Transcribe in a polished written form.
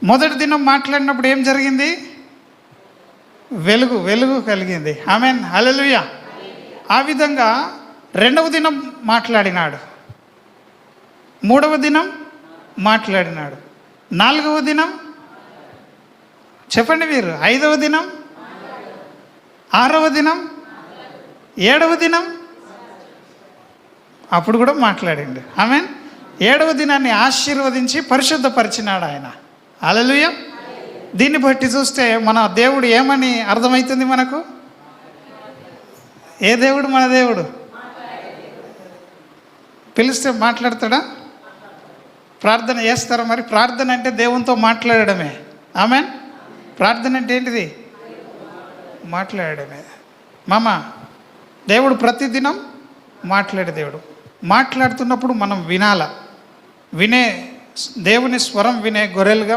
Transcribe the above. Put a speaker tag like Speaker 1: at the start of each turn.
Speaker 1: మొదటి దినం మాట్లాడినప్పుడు ఏం జరిగింది? వెలుగు వెలుగు కలిగింది. ఆమేన్, హల్లెలూయా. ఆ విధంగా రెండవ దినం మాట్లాడినాడు, మూడవ దినం మాట్లాడినాడు, నాలుగవ దినం చెప్పండి మీరు, ఐదవ దినం, ఆరవ దినం, ఏడవ దినం అప్పుడు కూడా మాట్లాడిండు. ఆమేన్. ఏడవ దినాన్ని ఆశీర్వదించి పరిశుద్ధపరిచినాడు ఆయన. హల్లెలూయా. దీన్ని బట్టి చూస్తే మన దేవుడు ఏమని అర్థమవుతుంది మనకు? ఏ దేవుడు? మన దేవుడు పిలిస్తే మాట్లాడతాడా? ప్రార్థన చేస్తారా? మరి ప్రార్థన అంటే దేవునితో మాట్లాడడమే. ఆమేన్. ప్రార్థన అంటే ఏంటిది? మాట్లాడడమే. మామ, దేవుడు ప్రతిదినం మాట్లాడే దేవుడు. మాట్లాడుతున్నప్పుడు మనం వినాల. దేవుని స్వరం వినే గొర్రెలుగా